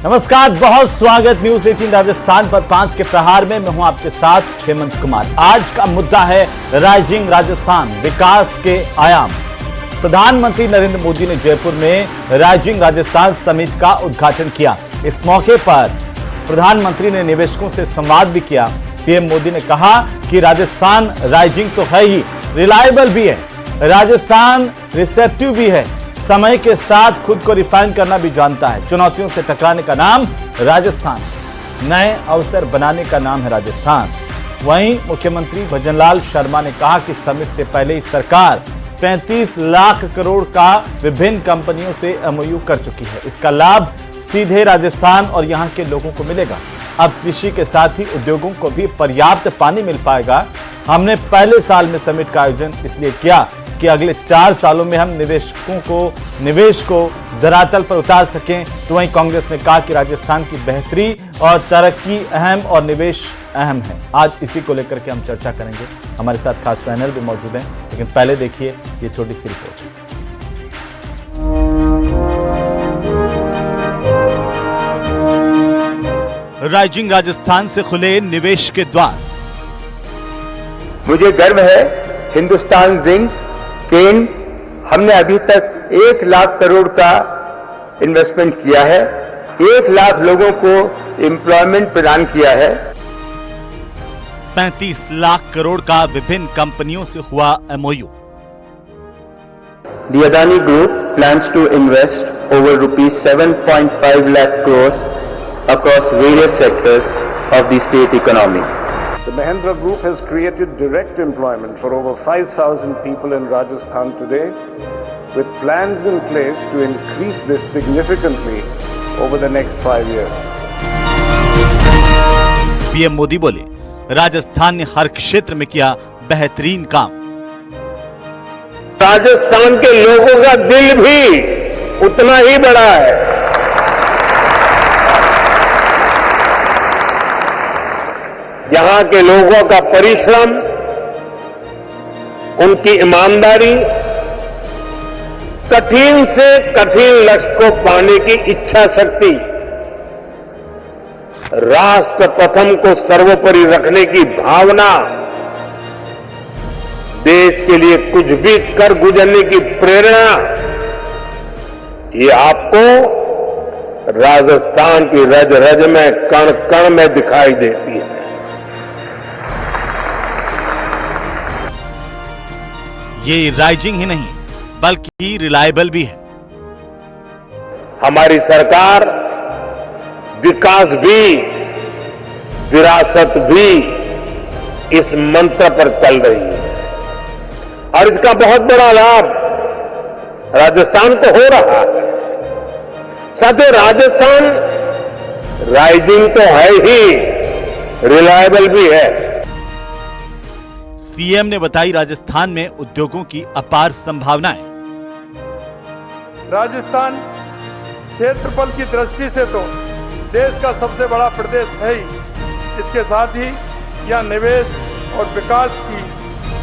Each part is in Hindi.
नमस्कार, बहुत स्वागत न्यूज 18 राजस्थान पर 5 के प्रहार में। मैं हूं आपके साथ हेमंत कुमार। आज का मुद्दा है राइजिंग राजस्थान, विकास के आयाम। प्रधानमंत्री नरेंद्र मोदी ने जयपुर में राइजिंग राजस्थान समिट का उद्घाटन किया। इस मौके पर प्रधानमंत्री ने निवेशकों से संवाद भी किया। पीएम मोदी ने कहा कि राजस्थान राइजिंग तो है ही, रिलायबल भी है, राजस्थान रिसेप्टिव भी है, समय के साथ खुद को रिफाइन करना भी जानता है। चुनौतियों से टकराने का नाम राजस्थान, नए अवसर बनाने का नाम है राजस्थान। वहीं मुख्यमंत्री भजनलाल शर्मा ने कहा कि समिट से पहले ही सरकार 35 लाख करोड़ का विभिन्न कंपनियों से एमओयू कर चुकी है। इसका लाभ सीधे राजस्थान और यहां के लोगों को मिलेगा। अब कृषि के साथ ही उद्योगों को भी पर्याप्त पानी मिल पाएगा। हमने पहले साल में समिट का आयोजन इसलिए किया कि अगले 4 सालों में हम निवेश को धरातल पर उतार सकें। तो वहीं कांग्रेस ने कहा कि राजस्थान की बेहतरी और तरक्की अहम और निवेश अहम है। आज इसी को लेकर के हम चर्चा करेंगे। हमारे साथ खास पैनल भी मौजूद हैं, लेकिन पहले देखिए ये छोटी सी रिपोर्ट। राइजिंग राजस्थान से खुले निवेश के द्वार। मुझे गर्व है, हिंदुस्तान जिंक केन हमने अभी तक 1 लाख करोड़ का इन्वेस्टमेंट किया है, 1 लाख लोगों को एम्प्लॉयमेंट प्रदान किया है। 35 लाख करोड़ का विभिन्न कंपनियों से हुआ MOU. The Adani Group plans to invest over rupees 7.5 lakh crores across various sectors of the state economy. The Mahindra Group has created direct employment for over 5,000 people in Rajasthan today, with plans in place to increase this significantly over the next 5 years. PM Modi बोले, राजस्थान ने हर क्षेत्र में किया बेहतरीन काम। राजस्थान के लोगों का दिल भी उतना ही बड़ा है। यहां के लोगों का परिश्रम, उनकी ईमानदारी, कठिन से कठिन लक्ष्य को पाने की इच्छा शक्ति, राष्ट्र प्रथम को सर्वोपरि रखने की भावना, देश के लिए कुछ भी कर गुजरने की प्रेरणा, ये आपको राजस्थान की रज रज में, कण कण में दिखाई देती है। ये राइजिंग ही नहीं बल्कि रिलायबल भी है। हमारी सरकार विकास भी, विरासत भी इस मंत्र पर चल रही है और इसका बहुत बड़ा लाभ राजस्थान को हो रहा है। साथ ही राजस्थान राइजिंग तो है ही, रिलायबल भी है। सीएम ने बताई राजस्थान में उद्योगों की अपार संभावनाएं। राजस्थान क्षेत्रफल की दृष्टि से तो देश का सबसे बड़ा प्रदेश है ही। इसके साथ ही यह निवेश और विकास की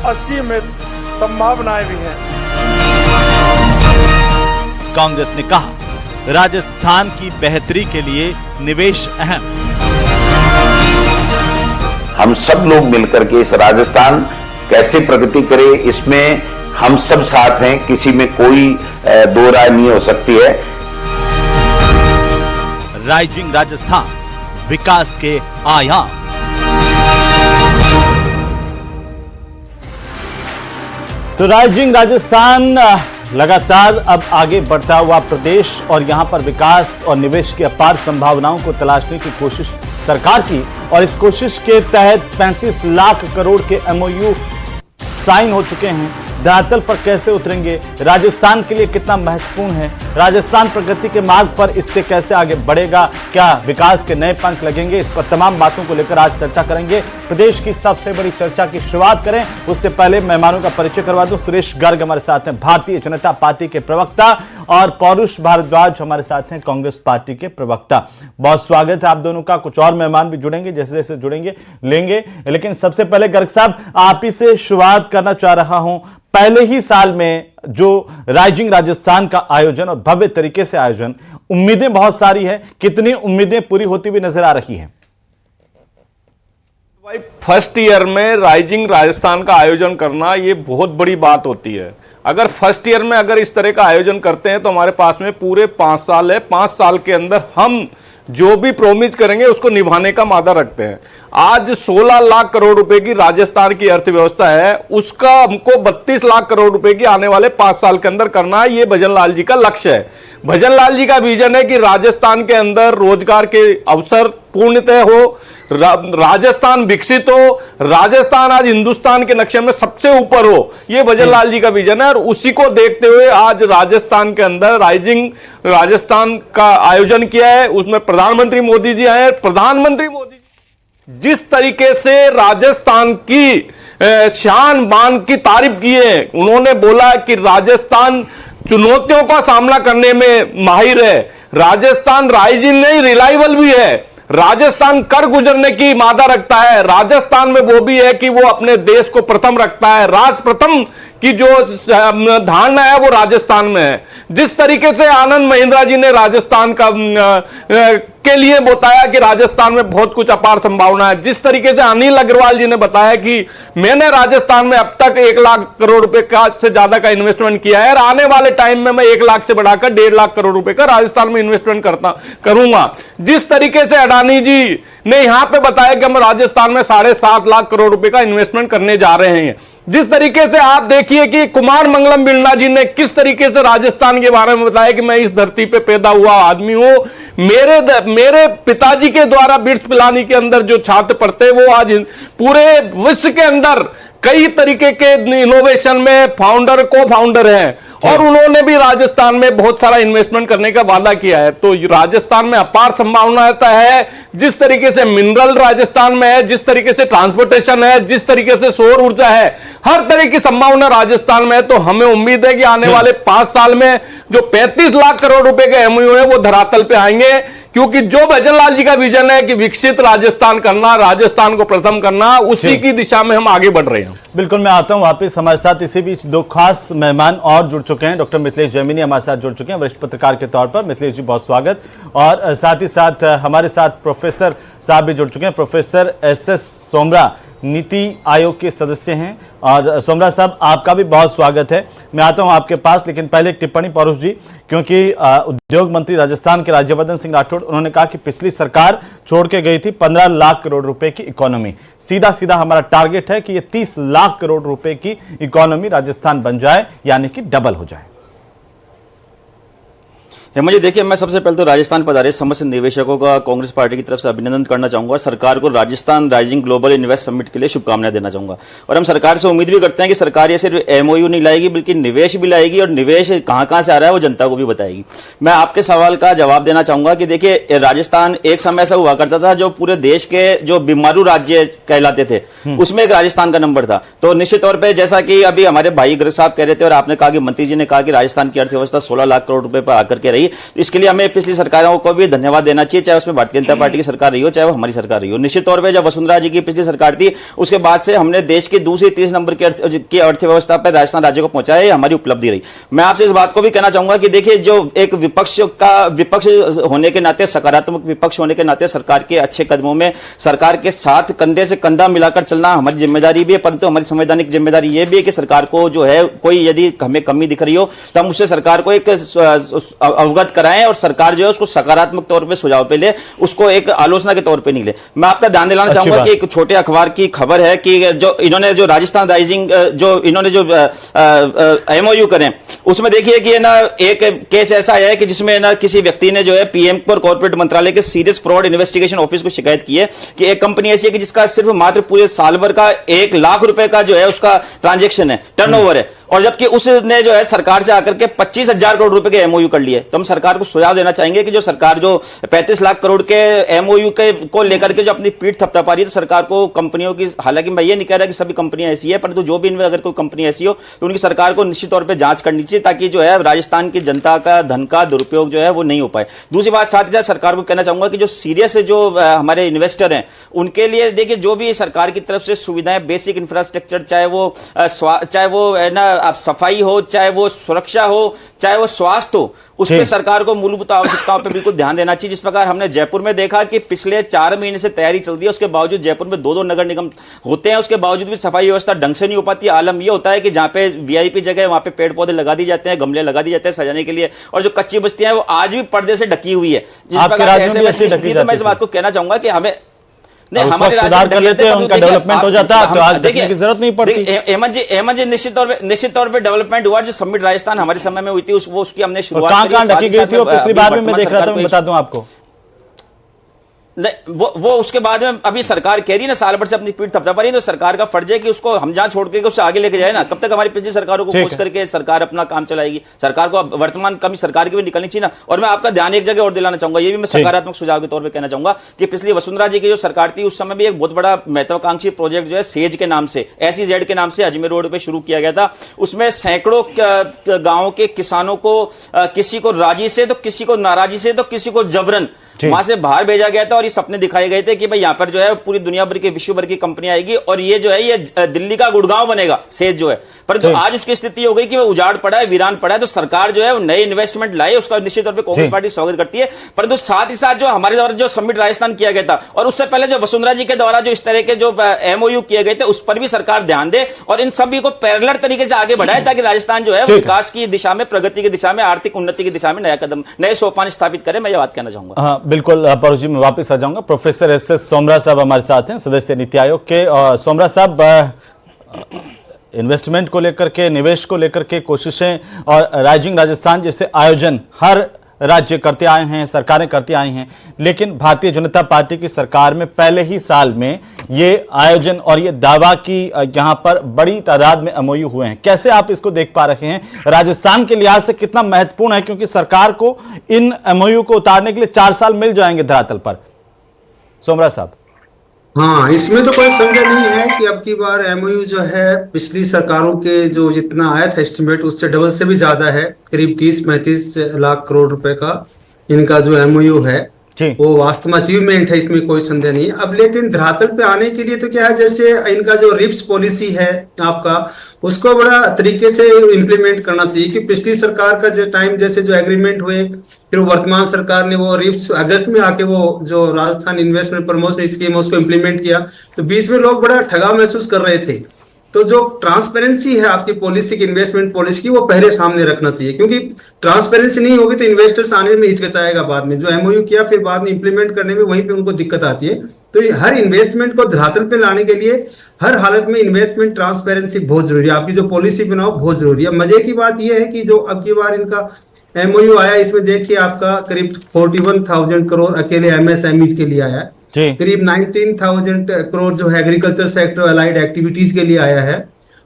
असीमित संभावनाएं भी हैं। कांग्रेस ने कहा, राजस्थान की बेहतरी के लिए निवेश अहम। हम सब लोग मिलकर के इस राजस्थान कैसे प्रगति करे, इसमें हम सब साथ हैं, किसी में कोई दो राय नहीं हो सकती है। राइजिंग राजस्थान, विकास के आयाम। तो राइजिंग राजस्थान लगातार अब आगे बढ़ता हुआ प्रदेश और यहां पर विकास और निवेश की अपार संभावनाओं को तलाशने की कोशिश सरकार की, और इस कोशिश के तहत 35 लाख करोड़ के एमओयू साइन हो चुके हैं। धरातल पर कैसे उतरेंगे, राजस्थान के लिए कितना महत्वपूर्ण है, राजस्थान प्रगति के मार्ग पर इससे कैसे आगे बढ़ेगा, क्या विकास के नए पंख लगेंगे, इस पर तमाम बातों को लेकर आज चर्चा करेंगे। प्रदेश की सबसे बड़ी चर्चा की शुरुआत करें उससे पहले मेहमानों का परिचय करवा दूं। सुरेश गर्ग हमारे साथ हैं, भारतीय जनता पार्टी के प्रवक्ता और पौरुष भारद्वाज हमारे साथ हैं, कांग्रेस पार्टी के प्रवक्ता। बहुत स्वागत है आप दोनों का। कुछ और मेहमान भी जुड़ेंगे, जैसे जैसे जुड़ेंगे लेंगे, लेकिन सबसे पहले गर्ग साहब आप ही से शुरुआत करना चाह रहा हूं। पहले ही साल में जो राइजिंग राजस्थान का आयोजन और भव्य तरीके से आयोजन, उम्मीदें बहुत सारी है, कितनी उम्मीदें पूरी होती हुई नजर आ रही हैं? भाई फर्स्ट ईयर में राइजिंग राजस्थान का आयोजन करना ये बहुत बड़ी बात होती है। अगर फर्स्ट ईयर में अगर इस तरह का आयोजन करते हैं तो हमारे पास में पूरे 5 साल है। 5 साल के अंदर हम जो भी प्रोमिस करेंगे उसको निभाने का मादा रखते हैं। आज 16 लाख करोड़ रुपए की राजस्थान की अर्थव्यवस्था है, उसका हमको 32 लाख करोड़ रुपए की आने वाले 5 साल के अंदर करना है। ये भजन लाल जी का लक्ष्य है। भजन लाल जी का विजन है कि राजस्थान के अंदर रोजगार के अवसर पूर्णतः हो, राजस्थान विकसित हो, राजस्थान आज हिंदुस्तान के नक्शे में सबसे ऊपर हो। ये भजन लाल जी का विजन है और उसी को देखते हुए आज राजस्थान के अंदर राइजिंग राजस्थान का आयोजन किया है। उसमें प्रधानमंत्री मोदी जी आए। प्रधानमंत्री मोदी जी जिस तरीके से राजस्थान की शान बान की तारीफ की है, उन्होंने बोला कि राजस्थान चुनौतियों का सामना करने में माहिर है, राजस्थान राइजिंग नहीं रिलायबल भी है, राजस्थान कर गुजरने की मादा रखता है, राजस्थान में वो भी है कि वो अपने देश को प्रथम रखता है। राज प्रथम की जो धारणा है वो राजस्थान में है। जिस तरीके से आनंद महिंद्रा जी ने राजस्थान का के लिए बताया कि राजस्थान में बहुत कुछ अपार संभावना है, जिस तरीके से अनिल अग्रवाल जी ने बताया कि मैंने राजस्थान में अब तक 1 लाख करोड़ रुपए का से ज्यादा का इन्वेस्टमेंट किया है और आने वाले टाइम में मैं 1 लाख से बढ़ाकर 1.5 लाख करोड़ रुपए का राजस्थान में इन्वेस्टमेंट करूंगा। जिस तरीके से अडानी जी ने यहां पे बताया कि हम राजस्थान में 7.5 लाख करोड़ रुपए का इन्वेस्टमेंट करने जा रहे हैं, जिस तरीके से आप देखिए कि कुमार मंगलम बिरला जी ने किस तरीके से राजस्थान के बारे में बताया कि मैं इस धरती पे पैदा हुआ आदमी हूं, मेरे पिताजी के द्वारा बिट्स पिलानी के अंदर जो छात्र पढ़ते वो आज पूरे विश्व के अंदर कई तरीके के इनोवेशन में फाउंडर को फाउंडर हैं और उन्होंने भी राजस्थान में बहुत सारा इन्वेस्टमेंट करने का वादा किया है। तो राजस्थान में अपार संभावना है। जिस तरीके से मिनरल राजस्थान में है, जिस तरीके से ट्रांसपोर्टेशन है, जिस तरीके से सौर ऊर्जा है, हर तरह की संभावना राजस्थान में है। तो हमें उम्मीद है कि आने वाले 5 साल में जो 35 लाख करोड़ रुपए के एमओयू है वो धरातल पे आएंगे, क्योंकि जो भजन लाल जी का विजन है कि विकसित राजस्थान करना, राजस्थान को प्रथम करना, उसी की दिशा में हम आगे बढ़ रहे हैं। बिल्कुल, मैं आता हूं वापस। हमारे साथ इसी बीच 2 खास मेहमान और जुड़ चुके हैं। डॉक्टर मिथिलेश जैमिनी हमारे साथ जुड़ चुके हैं, वरिष्ठ पत्रकार के तौर पर। मिथिलेश जी बहुत स्वागत। और साथ ही साथ हमारे साथ प्रोफेसर साहब भी जुड़ चुके हैं। प्रोफेसर एस सोमरा नीति आयोग के सदस्य हैं। और सोमरा साहब आपका भी बहुत स्वागत है। मैं आता हूं आपके पास, लेकिन पहले एक टिप्पणी पौरुष जी, क्योंकि उद्योग मंत्री राजस्थान के राज्यवर्धन सिंह राठौड़, उन्होंने कहा कि पिछली सरकार छोड़ के गई थी 15 लाख करोड़ रुपए की इकोनॉमी। सीधा सीधा हमारा टारगेट है कि ये 30 लाख करोड़ रुपए की इकोनॉमी राजस्थान बन जाए, यानी कि डबल हो जाए। मुझे देखिए, मैं सबसे पहले तो राजस्थान पधारे समस्त निवेशकों का कांग्रेस पार्टी की तरफ से अभिनंदन करना चाहूंगा। सरकार को Rajasthan rising global invest summit के लिए शुभकामनाएं देना चाहूंगा। और हम सरकार से उम्मीद भी करते हैं कि सरकार ये सिर्फ एमओयू नहीं लाएगी बल्कि निवेश भी लाएगी, और निवेश कहां से आ रहा है वो जनता को भी बताएगी। मैं आपके सवाल का जवाब देना चाहूंगा कि देखिए, राजस्थान एक समय ऐसा हुआ करता था जो पूरे देश के जो बीमारू राज्य कहलाते थे उसमें एक राजस्थान का नंबर था। तो निश्चित तौर पर जैसा कि अभी हमारे भाई गर्ग साहब कह रहे थे और आपने कहा कि मंत्री जी ने कहा कि राजस्थान की अर्थव्यवस्था 16 लाख करोड़ रुपए पर आकर के रही, इसके लिए हमें पिछली सरकारों को भी धन्यवाद देना चाहिए, चाहे उसमें भारतीय जनता पार्टी की सरकार रही हो चाहे वो हमारी सरकार रही हो। निश्चित तौर पे जब वसुंधरा जी की पिछली सरकार थी उसके बाद से हमने देश की दूसरी 30 नंबर की अर्थव्यवस्था पर राजस्थान राज्य को पहुंचाया, ये हमारी उपलब्धि रही। मैं आपसे इस बात को भी कहना चाहूंगा कि देखिए, जो एक विपक्ष होने के नाते, सकारात्मक विपक्ष होने के नाते सरकार के अच्छे कदमों में सरकार के साथ कंधे से कंधा मिलाकर चलना हमारी जिम्मेदारी भी है, परंतु हमारी संवैधानिक जिम्मेदारी यह भी है कि सरकार को जो है कोई यदि हमें कमी दिख रही हो तो हम उससे सरकार को एक अवगत कराएं और सरकार जो है उसको सकारात्मक तौर पे सुझाव पे ले, उसको एक आलोचना के तौर पे नहीं ले। मैं आपका ध्यान दिलाना चाहूंगा कि एक छोटे अखबार की खबर है कि जो इन्होंने जो राजस्थान राइजिंग जो इन्होंने जो एमओयू करें उसमें देखिए कि ना एक केस ऐसा है कि जिसमें ना किसी व्यक्ति ने जो है पीएम और कॉर्पोरेट मंत्रालय के सीरियस फ्रॉड इन्वेस्टिगेशन ऑफिस को शिकायत की है कि एक कंपनी ऐसी है कि जिसका सिर्फ मात्र पूरे साल भर का 1 लाख रुपए का जो है उसका ट्रांजैक्शन है, टर्नओवर है, और जबकि उसने जो है सरकार से आकर के 25,000 करोड़ रुपए के एमओयू कर लिए। तो हम सरकार को सुझाव देना चाहेंगे कि जो सरकार जो 35 लाख करोड़ के एमओयू के को लेकर के जो अपनी पीठ थपथपा रही है, तो सरकार को कंपनियों की, हालांकि मैं ये नहीं कह रहा कि सभी कंपनियां ऐसी है, परंतु जो भी इनमें अगर कोई कंपनी ऐसी हो तो उनकी सरकार को निश्चित तौर पर जांच करनी चाहिए, ताकि जो है राजस्थान की जनता का धन का दुरुपयोग जो है वो नहीं हो पाए। दूसरी बात, साथ ही साथ सरकार को कहना चाहूंगा कि जो सीरियस जो हमारे इन्वेस्टर हैं उनके लिए देखिए, जो भी सरकार की तरफ से सुविधाएं, बेसिक इंफ्रास्ट्रक्चर, चाहे वो है ना आप सफाई हो, चाहे वो सुरक्षा हो, चाहे वो स्वास्थ्य हो, उस पर सरकार को मूलभूत आवश्यकताओं पर बिल्कुल ध्यान देना चाहिए। जिस प्रकार हमने जयपुर में देखा कि पिछले 4 महीने से तैयारी चल रही है, उसके बावजूद जयपुर में 2-2 नगर निगम होते हैं, उसके बावजूद भी सफाई व्यवस्था ढंग से नहीं हो पाती। आलम यह होता है कि जहां पे वीआईपी जगह है वहां पे पेड़ पौधे लगा दिए जाते हैं, गमले लगा दिए जाते हैं सजाने के लिए, और जो कच्ची बस्तियां हैं वो आज भी पर्दे से ढकी हुई है। जिस प्रकार ऐसे में मैं इस बात को कहना चाहूंगा कि हमें हमारे सुधार कर लेते हैं, उनका डेवलपमेंट हो जाता है, तो आज देखने की जरूरत नहीं पड़ती। हेमंत जी निश्चित तौर पे डेवलपमेंट हुआ। जो समिट राजस्थान हमारे समय में हुई थी उसकी हमने शुरुआत कहां ढकी गई थी वो पिछली बार में मैं देख रहा था, मैं बता दूं आपको। वो उसके बाद में अभी सरकार कह रही है ना, साल भर से अपनी पीठ थपथपा रही है, तो सरकार का फर्ज है कि उसको हम जहां छोड़ के उससे आगे लेके जाए ना। कब तक हमारी पिछली सरकारों को कोस करके सरकार अपना काम चलाएगी? सरकार को वर्तमान कमी सरकार की भी निकलनी चाहिए ना। और मैं आपका ध्यान एक जगह और दिलाना चाहूंगा, ये भी मैं सकारात्मक सुझाव के तौर पर कहना चाहूंगा कि पिछली वसुंधरा जी की जो सरकार थी उस समय भी एक बहुत बड़ा महत्वाकांक्षी प्रोजेक्ट जो है सेज के नाम से, SEZ के नाम से अजमेर रोड पर शुरू किया गया था। उसमें सैकड़ों गांव के किसानों को किसी को राजी से, तो किसी को नाराजी से, तो किसी को जबरन वहां से बाहर भेजा गया था, और ये सपने दिखाए गए थे कि भाई यहां पर जो है पूरी दुनिया भर की, विश्व भर की कंपनी आएगी और ये जो है ये दिल्ली का गुड़गांव बनेगा सेज जो है। परंतु आज उसकी स्थिति हो गई कि वो उजाड़ पड़ा है, वीरान पड़ा है। तो सरकार जो है वो नए इन्वेस्टमेंट लाई, उसका निश्चित तौर पर कांग्रेस पार्टी स्वागत करती है। परंतु साथ ही साथ जो हमारे द्वारा जो समिट राजस्थान किया गया था, और उससे पहले जो वसुंधरा जी के द्वारा जो इस तरह के जो MOU किए गए थे, उस पर भी सरकार ध्यान दे और इन सभी को पैरेलल तरीके से आगे बढ़ाए, ताकि राजस्थान जो है विकास की दिशा में, प्रगति की दिशा में, आर्थिक उन्नति की दिशा में नया कदम, नए सोपान स्थापित करे। मैं ये बात कहना चाहूंगा। हाँ बिल्कुल परोजी, मैं वापस आ जाऊंगा। प्रोफेसर SS सोमरा साहब हमारे साथ हैं, सदस्य नीति आयोग के। सोमरा साहब, इन्वेस्टमेंट को लेकर के, निवेश को लेकर के कोशिशें और राइजिंग राजस्थान जैसे आयोजन हर राज्य करते आए हैं, सरकारें करती आई हैं, लेकिन भारतीय जनता पार्टी की सरकार में पहले ही साल में ये आयोजन और ये दावा की यहां पर बड़ी तादाद में MOU हुए हैं। कैसे आप इसको देख पा रहे हैं? राजस्थान के लिहाज से कितना महत्वपूर्ण है, क्योंकि सरकार को इन MOU को उतारने के लिए 4 साल मिल जाएंगे धरातल पर। सोमरा साहब। हाँ, इसमें तो कोई संदेह नहीं है कि अब की बार MOU जो है पिछली सरकारों के जो जितना आया था एस्टिमेट, उससे डबल से भी ज्यादा है। करीब 30-35 लाख करोड़ रुपए का इनका जो MOU है वो वास्तव में अचीवमेंट है, इसमें कोई संदेह नहीं है। अब लेकिन धरातल पे आने के लिए तो क्या है, जैसे इनका जो रिप्स पॉलिसी है आपका, उसको बड़ा तरीके से इम्प्लीमेंट करना चाहिए कि पिछली सरकार का जो टाइम जैसे जो एग्रीमेंट हुए, फिर वर्तमान सरकार ने वो रिप्स अगस्त में आके वो जो राजस्थान इन्वेस्टमेंट प्रमोशन स्कीम है उसको इम्प्लीमेंट किया, तो बीच में लोग बड़ा ठगा महसूस कर रहे थे। तो जो ट्रांसपेरेंसी है आपकी पॉलिसी की, इन्वेस्टमेंट पॉलिसी की, वो पहले सामने रखना चाहिए, क्योंकि ट्रांसपेरेंसी नहीं होगी तो इन्वेस्टर्स आने में हिचकिचाएगा बाद में। जो MOU किया फिर बाद में इंप्लीमेंट करने में वहीं पे उनको दिक्कत आती है। तो हर इन्वेस्टमेंट को धरातल पे लाने के लिए हर हालत में इन्वेस्टमेंट ट्रांसपेरेंसी बहुत जरूरी है। आपकी जो पॉलिसी बनाओ बहुत जरूरी है। मजे की बात यह है कि जो अब की बार इनका MOU आया, इसमें देखिए आपका करीब 41,000 करोड़ अकेले MSMEs के लिए आया है, करीब 19,000 करोड़ जो है एग्रीकल्चर सेक्टर अलाइड एक्टिविटीज के लिए आया है,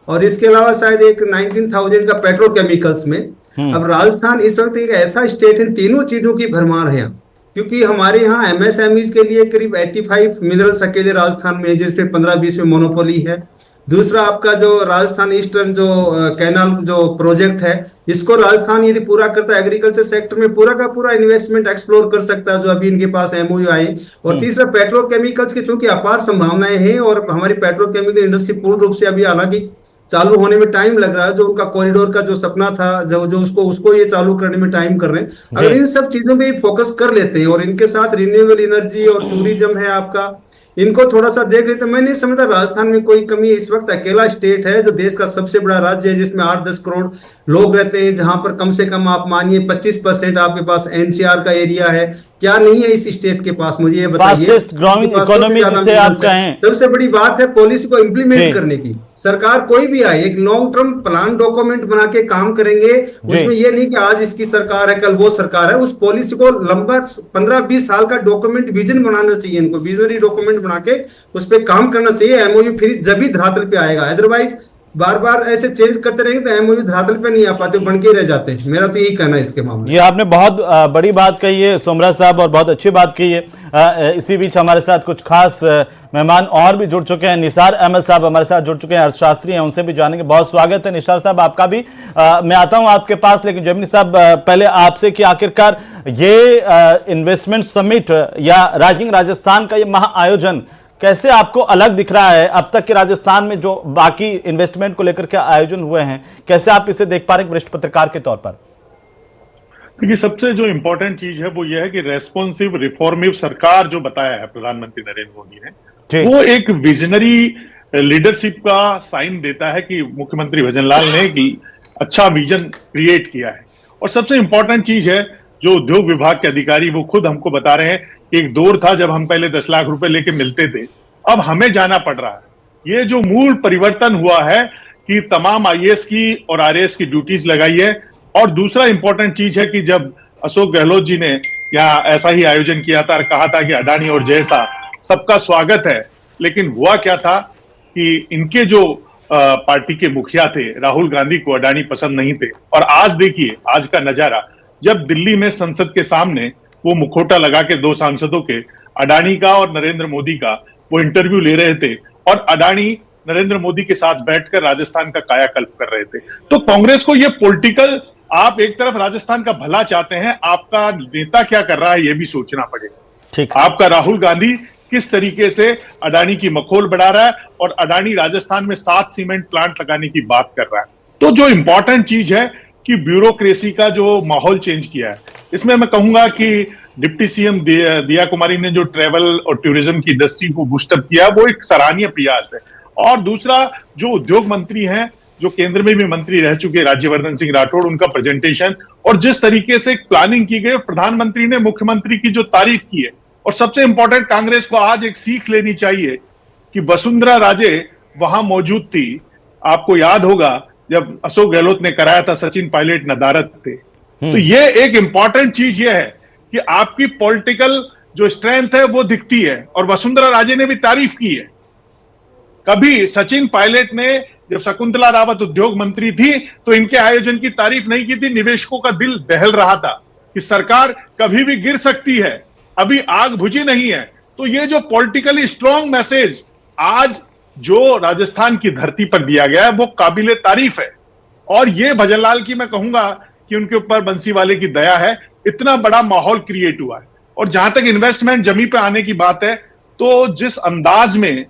और इसके अलावा शायद एक 19,000 का पेट्रोकेमिकल्स में। अब राजस्थान इस वक्त एक ऐसा स्टेट है, तीनों चीजों की भरमार है, क्योंकि हमारे यहाँ MSMEs के लिए करीब 85 मिनरल्स अकेले राजस्थान में है, जिसपे 15-20 में मोनोपोली है। दूसरा आपका जो राजस्थान ईस्टर्न जो कैनाल जो प्रोजेक्ट है, इसको राजस्थान यदि पूरा करता है एग्रीकल्चर सेक्टर में पूरा का पूरा इन्वेस्टमेंट एक्सप्लोर कर सकता है, जो अभी इनके पास MOU आए। और तीसरा पेट्रोकेमिकल्स की चूंकि अपार संभावनाएं हैं, और हमारी पेट्रोकेमिकल इंडस्ट्री पूर्ण रूप से अभी हालांकि चालू होने में टाइम लग रहा है। जो उनका कॉरिडोर का जो सपना था, जो उसको ये चालू करने में टाइम कर रहे हैं। अगर इन सब चीजों पे फोकस कर लेते हैं, और इनके साथ रिन्यूएबल एनर्जी और टूरिज्म है आपका, इनको थोड़ा सा देख लेते, मैं नहीं समझता राजस्थान में कोई कमी है। इस वक्त अकेला स्टेट है जो देश का सबसे बड़ा राज्य है, जिसमें 8-10 करोड़ लोग रहते हैं, जहां पर कम से कम आप मानिए 25% आपके पास NCR का एरिया है। क्या नहीं है इस स्टेट के पास, मुझे ये बताइए। फास्टेस्ट ग्रोइंग इकोनॉमी जिसे आप कहें। सबसे बड़ी बात है पॉलिसी को इम्प्लीमेंट करने की। सरकार कोई भी आए, एक लॉन्ग टर्म प्लान डॉक्यूमेंट बना के काम करेंगे। उसमें ये नहीं कि आज इसकी सरकार है कल वो सरकार है। उस पॉलिसी को लंबा 15-20 साल का डॉक्यूमेंट विजन बनाना चाहिए, इनको विजनरी डॉक्यूमेंट बना के उस पर काम करना चाहिए। MOU फिर जब भी धरातल पे आएगा, अदरवाइज बार बार ऐसे चेंज करते रहेंगे तो एमओयू धरातल पे नहीं आ पाते, बन के रह जाते हैं। मेरा तो यही कहना है इसके मामले में। ये आपने बहुत बड़ी बात कही है सोमरा साहब, और बहुत अच्छी बात कही है। इसी बीच हमारे साथ कुछ खास मेहमान और भी जुड़ चुके हैं। निसार अहमद साहब हमारे साथ जुड़ चुके हैं, अर्थशास्त्री हैं, उनसे भी जानेंगे। बहुत स्वागत है निसार साहब आपका भी। मैं आता हूं आपके पास, लेकिन जयमिनी साहब पहले आपसे कि आखिरकार ये इन्वेस्टमेंट समिट या राइजिंग राजस्थान का ये महाआयोजन कैसे आपको अलग दिख रहा है अब तक के राजस्थान में जो बाकी इन्वेस्टमेंट को लेकर के आयोजन हुए हैं? कैसे आप इसे देख पा रहे हैं वरिष्ठ पत्रकार के तौर पर? देखिए, सबसे जो इंपॉर्टेंट चीज है वो ये है कि रेस्पॉन्सिव रिफॉर्मिव सरकार जो बताया है प्रधानमंत्री नरेंद्र मोदी ने, वो एक विजनरी लीडरशिप का साइन देता है कि मुख्यमंत्री भजनलाल ने एक अच्छा विजन क्रिएट किया है। और सबसे इंपॉर्टेंट चीज है जो उद्योग विभाग के अधिकारी वो खुद हमको बता रहे हैं, एक दौर था जब हम पहले 10 लाख रुपए लेके मिलते थे, अब हमें जाना पड़ रहा है। ये जो मूल परिवर्तन हुआ है कि तमाम आईएएस की और आरएएस की ड्यूटीज लगाई है। और दूसरा इंपॉर्टेंट चीज है कि जब अशोक गहलोत जी ने यहाँ ऐसा ही आयोजन किया था और कहा था कि अडानी और जैसा सबका स्वागत है, लेकिन हुआ क्या था कि इनके जो पार्टी के मुखिया थे राहुल गांधी को अडानी पसंद नहीं थे। और आज देखिए आज का नजारा, जब दिल्ली में संसद के सामने वो मुखौटा लगा के 2 सांसदों के, अडानी का और नरेंद्र मोदी का, वो इंटरव्यू ले रहे थे और अडानी नरेंद्र मोदी के साथ बैठकर राजस्थान का कायाकल्प कर रहे थे। तो कांग्रेस को ये पॉलिटिकल, आप एक तरफ राजस्थान का भला चाहते हैं, आपका नेता क्या कर रहा है ये भी सोचना पड़ेगा। ठीक, आपका राहुल गांधी किस तरीके से अडानी की मखौल बढ़ा रहा है और अडानी राजस्थान में 7 सीमेंट प्लांट लगाने की बात कर रहा है। तो जो इंपॉर्टेंट चीज है कि ब्यूरोक्रेसी का जो माहौल चेंज किया है, इसमें मैं कहूंगा कि डिप्टी सीएम दिया कुमारी ने जो ट्रेवल और टूरिज्म की इंडस्ट्री को बूस्टअप किया वो एक सराहनीय प्रयास है। और दूसरा जो उद्योग मंत्री हैं, जो केंद्र में भी मंत्री रह चुके राज्यवर्धन सिंह राठौड़, उनका प्रेजेंटेशन और जिस तरीके से प्लानिंग की गई, प्रधानमंत्री ने मुख्यमंत्री की जो तारीफ की है। और सबसे इंपॉर्टेंट, कांग्रेस को आज एक सीख लेनी चाहिए कि वसुंधरा राजे वहां मौजूद थी। आपको याद होगा जब अशोक गहलोत ने कराया था, सचिन पायलट नदारद थे। तो ये एक इंपॉर्टेंट चीज ये है कि आपकी पॉलिटिकल जो स्ट्रेंथ है वो दिखती है। और वसुंधरा राजे ने भी तारीफ की है। कभी सचिन पायलट ने, जब शकुंतला रावत उद्योग मंत्री थी, तो इनके आयोजन की तारीफ नहीं की थी। निवेशकों का दिल दहल रहा था कि सरकार कभी भी गिर सकती है, अभी आग बुझी नहीं है। तो ये जो पॉलिटिकली स्ट्रांग मैसेज आज जो राजस्थान की धरती पर दिया गया है वो काबिले तारीफ है। और ये भजनलाल की मैं कहूंगा कि उनके ऊपर बंसीवाले की दया है, इतना बड़ा माहौल क्रिएट हुआ है। और जहां तक इन्वेस्टमेंट जमीन पे आने की बात है, तो जिस अंदाज में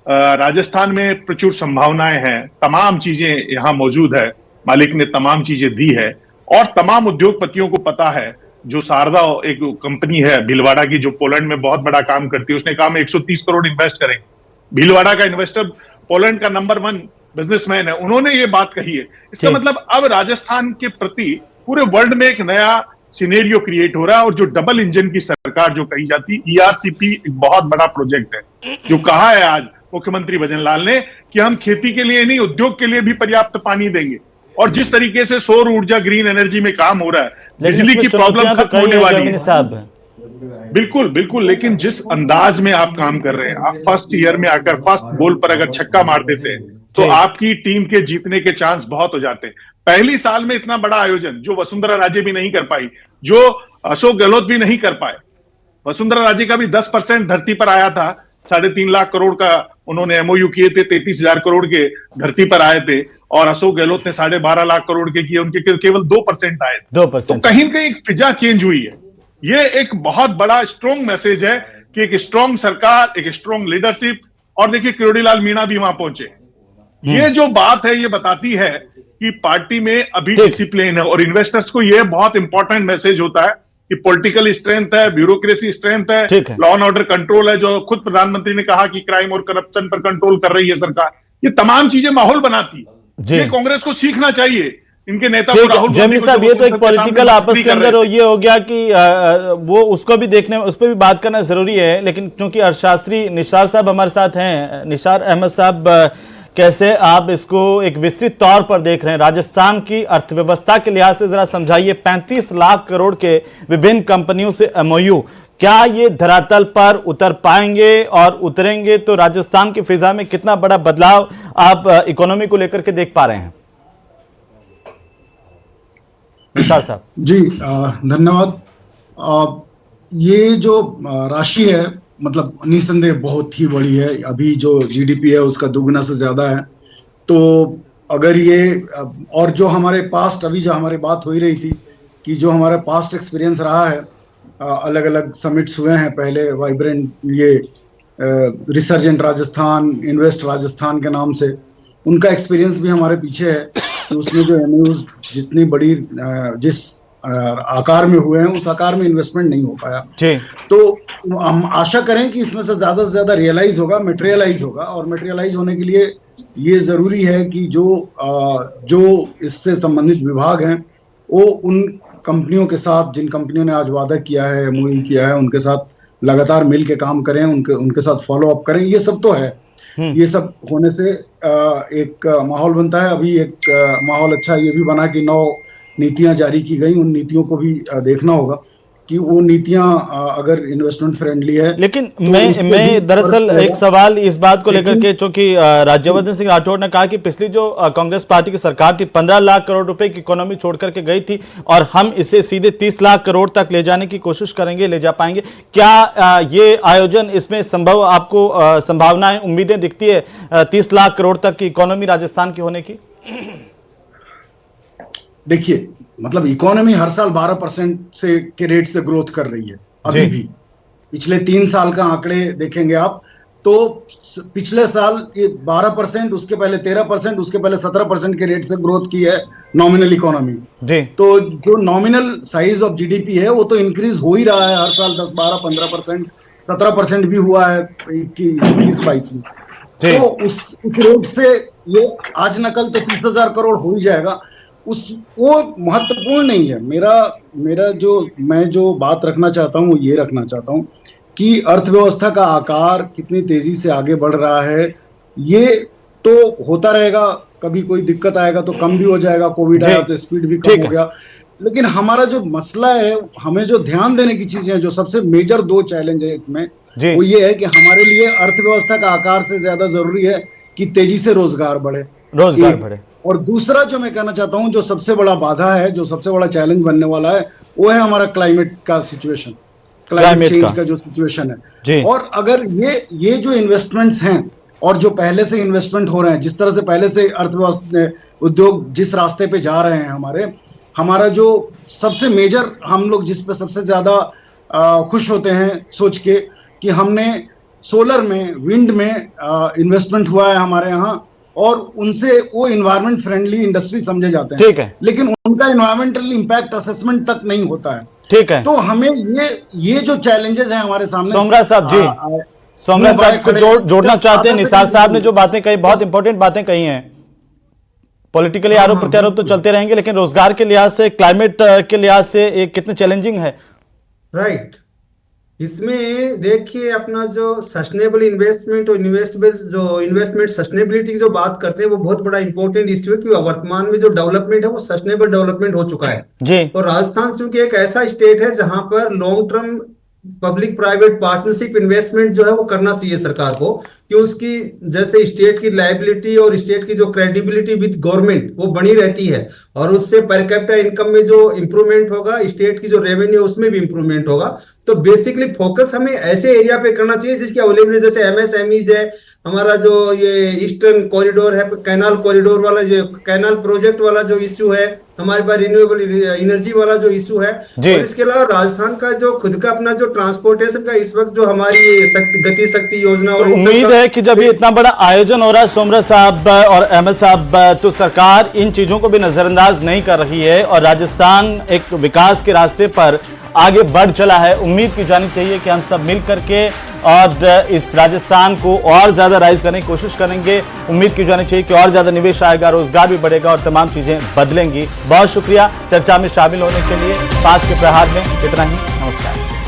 राजस्थान में प्रचुर संभावनाएं हैं, तमाम चीजें यहां मौजूद है, मालिक ने तमाम चीजें दी है और तमाम उद्योगपतियों को पता है। जो शारदा एक कंपनी है भीलवाड़ा की जो पोलैंड में बहुत बड़ा काम करती है, उसने कहा मैं 130 करोड़ इन्वेस्ट करेंगे। भीलवाड़ा का इन्वेस्टर पोलैंड का नंबर 1 बिजनेसमैन है, उन्होंने ये बात कही है। इसका मतलब अब राजस्थान के प्रति पूरे वर्ल्ड में एक नया सिनेरियो क्रिएट हो रहा है। और जो डबल इंजन की सरकार जो कही जाती, ईआरसीपी एक बहुत बड़ा प्रोजेक्ट है। जो कहा है आज मुख्यमंत्री भजनलाल ने कि हम खेती के लिए नहीं, उद्योग के लिए भी पर्याप्त पानी देंगे। और जिस तरीके से सौर ऊर्जा, ग्रीन एनर्जी में काम हो रहा है, बिजली की प्रॉब्लम खत्म होने वाली है। बिल्कुल बिल्कुल, लेकिन जिस अंदाज में आप काम कर रहे हैं, आप फर्स्ट ईयर में आकर फर्स्ट बॉल पर अगर छक्का मार देते हैं तो आपकी टीम के जीतने के चांस बहुत हो जाते हैं। पहली साल में इतना बड़ा आयोजन जो वसुंधरा राजे भी नहीं कर पाई, जो अशोक गहलोत भी नहीं कर पाए। वसुंधरा राजे का भी 10% धरती पर आया था, 3.5 लाख करोड़ का उन्होंने एमओयू किए थे, 33,000 करोड़ के धरती पर आए थे। और अशोक गहलोत ने 12.5 लाख करोड़ के किए, उनके केवल 2% आए। 2%। तो कहीं ना कहीं फिजा चेंज हुई है। ये एक बहुत बड़ा स्ट्रॉन्ग मैसेज है कि एक स्ट्रॉन्ग सरकार, एक स्ट्रॉन्ग लीडरशिप। और देखिए किरोड़ीलाल मीणा भी वहां पहुंचे। ये जो बात है ये बताती है कि पार्टी में अभी डिसिप्लिन है। और इन्वेस्टर्स को ये बहुत इंपॉर्टेंट मैसेज होता है कि पॉलिटिकल स्ट्रेंथ है, ब्यूरोक्रेसी स्ट्रेंथ है, लॉ एंड ऑर्डर कंट्रोल है, जो खुद प्रधानमंत्री ने कहा कि क्राइम और करप्शन पर कंट्रोल कर रही है सरकार। ये तमाम चीजें माहौल बनाती है। ये कांग्रेस को सीखना चाहिए, इनके नेता को राहुल जयमिनी साहब, ये तो एक पॉलिटिकल आपस के अंदर ये हो गया कि वो उसको भी देखने, उस पर भी बात करना जरूरी है। लेकिन क्योंकि अर्थशास्त्री निसार साहब हमारे साथ हैं, निसार अहमद साहब, कैसे आप इसको एक विस्तृत तौर पर देख रहे हैं? राजस्थान की अर्थव्यवस्था के लिहाज से जरा समझाइए। 35 लाख करोड़ के विभिन्न कंपनियों से एमओयू, क्या ये धरातल पर उतर पाएंगे, और उतरेंगे तो राजस्थान की फिजा में कितना बड़ा बदलाव आप इकोनॉमी को लेकर के देख पा रहे हैं? निसार साहब जी धन्यवाद। ये जो राशि है मतलब निसंदेह बहुत ही बड़ी है। अभी जो जीडीपी है उसका दुगना से ज्यादा है। तो अगर ये और जो हमारे पास्ट, अभी जो हमारी बात हो ही रही थी कि जो हमारा पास्ट एक्सपीरियंस रहा है, अलग अलग समिट्स हुए हैं पहले, वाइब्रेंट ये रिसर्जेंट राजस्थान, इन्वेस्ट राजस्थान के नाम से, उनका एक्सपीरियंस भी हमारे पीछे है कि उसमें जो एमओयूज जितनी बड़ी जिस आकार में हुए हैं उस आकार में इन्वेस्टमेंट नहीं हो पाया। तो हम आशा करें कि इसमें से ज्यादा रियलाइज होगा, मटेरियलाइज होगा, और मटेरियलाइज होने के लिए ये जरूरी है कि जो इससे संबंधित विभाग हैं वो उन कंपनियों के साथ, जिन कंपनियों ने आज वादा किया है, एमओयू किया है, उनके साथ लगातार मिल के काम करें, उनके साथ फॉलो अप करें। ये सब तो है। ये सब होने से एक माहौल बनता है। अभी एक माहौल अच्छा ये भी बना कि 9 नीतियां जारी की गई, उन नीतियों को भी देखना होगा कि वो नीतियां अगर इन्वेस्टमेंट फ्रेंडली है। लेकिन तो मैं दरअसल एक सवाल इस बात को लेकर के, चूंकि राज्यवर्धन सिंह राठौड़ ने कहा कि पिछली जो कांग्रेस पार्टी की सरकार थी 15 लाख करोड़ रुपए की इकोनॉमी छोड़ करके गई थी, और हम इसे सीधे 30 लाख करोड़ तक ले जाने की कोशिश करेंगे, ले जा पाएंगे। क्या ये आयोजन, इसमें संभव आपको संभावनाएं, उम्मीदें दिखती है 30 लाख करोड़ तक की इकोनॉमी राजस्थान की होने की? देखिए, मतलब इकोनॉमी हर साल 12% से के रेट से ग्रोथ कर रही है। अभी भी पिछले 3 साल का आंकड़े देखेंगे आप तो पिछले साल ये 12%, उसके पहले 13%, उसके पहले 17% के रेट से ग्रोथ की है नॉमिनल इकोनॉमी। तो जो नॉमिनल साइज ऑफ जीडीपी है वो तो इंक्रीज हो ही रहा है हर साल, 10, 12, 15%, 17% भी हुआ है 21-22 में। तो उस रेट से ये आज न कल तो 30,000 करोड़ हो ही जाएगा। वो महत्वपूर्ण नहीं है। मैं जो बात रखना चाहता हूँ ये रखना चाहता हूँ कि अर्थव्यवस्था का आकार कितनी तेजी से आगे बढ़ रहा है। ये तो होता रहेगा, कभी कोई दिक्कत आएगा तो कम भी हो जाएगा, कोविड आया तो स्पीड भी कम हो गया। लेकिन हमारा जो मसला है, हमें जो ध्यान देने की चीजें हैं, जो सबसे मेजर 2 चैलेंज है इसमें, वो ये है कि हमारे लिए अर्थव्यवस्था का आकार से ज्यादा जरूरी है कि तेजी से रोजगार बढ़े। और दूसरा जो मैं कहना चाहता हूं, जो सबसे बड़ा बाधा है, जो सबसे बड़ा चैलेंज बनने वाला है, वो है हमारा क्लाइमेट का सिचुएशन, क्लाइमेट चेंज का जो सिचुएशन है। और अगर ये जो इन्वेस्टमेंट्स हैं और जो पहले से इन्वेस्टमेंट हो रहे हैं, जिस तरह से पहले से अर्थव्यवस्था, उद्योग जिस रास्ते पे जा रहे हैं, हमारा जो सबसे मेजर, हम लोग जिस पे सबसे ज्यादा खुश होते हैं सोच के कि हमने सोलर में, विंड में इन्वेस्टमेंट हुआ है हमारे यहाँ, और उनसे वो इन्वायरमेंट फ्रेंडली इंडस्ट्री समझे जाते हैं। ठीक है। लेकिन उनका इन्वायरमेंटल इंपैक्ट असेसमेंट तक नहीं होता है। ठीक है। तो हमें ये जो चैलेंजेस हैं हमारे सामने। सोमराज साहब जी, सोमराज साहब को जोड़ना चाहते हैं। निसार साहब ने जो बातें कही, बहुत इंपॉर्टेंट बातें कही हैं। पॉलिटिकली आरोप प्रत्यारोप तो चलते रहेंगे, लेकिन रोजगार के लिहाज से, क्लाइमेट के लिहाज से ये कितने चैलेंजिंग है? राइट। इसमें देखिए, अपना जो सस्टेनेबल इन्वेस्टमेंट और इन्वेस्टमेंट सस्टेनेबिलिटी की जो बात करते हैं, वो बहुत बड़ा इंपॉर्टेंट इश्यू है कि वर्तमान में जो डेवलपमेंट है वो सस्टेनेबल डेवलपमेंट हो चुका है जी। और राजस्थान चूंकि एक ऐसा स्टेट है जहां पर long term public private partnership investment जो है वो करना चाहिए सरकार को, कि उसकी जैसे स्टेट की लायबिलिटी और स्टेट की जो क्रेडिबिलिटी विद गवर्नमेंट वो बनी रहती है, और उससे पर कैपिटा इनकम में जो इंप्रूवमेंट होगा, स्टेट की जो रेवेन्यू उसमें भी इंप्रूवमेंट होगा। तो बेसिकली फोकस हमें ऐसे एरिया पे करना चाहिए जिसकी अवेलेबिलिटी, जैसे एमएसएमईज है, हमारा जो ये ईस्टर्न कॉरिडोर है, कैनाल कॉरिडोर वाला जो कैनाल प्रोजेक्ट वाला जो इश्यू है, हमारे पास रिन्यूएबल एनर्जी वाला जो इश्यू है, और इसके अलावा राजस्थान का जो खुद का अपना जो ट्रांसपोर्टेशन का इस वक्त जो हमारी गति शक्ति योजना, और उम्मीद है कि जब ये इतना बड़ा आयोजन हो रहा है सोमराज साहब और अहमद साहब, तो सरकार इन चीजों को भी नजरअंदाज नहीं कर रही है और राजस्थान एक विकास के रास्ते पर आगे बढ़ चला है। उम्मीद की जानी चाहिए कि हम सब मिल करके और इस राजस्थान को और ज्यादा राइज करने की कोशिश करेंगे। उम्मीद की जानी चाहिए कि और ज्यादा निवेश आएगा, रोजगार भी बढ़ेगा और तमाम चीजें बदलेंगी। बहुत शुक्रिया चर्चा में शामिल होने के लिए। 5 के प्रहार में इतना ही। नमस्कार।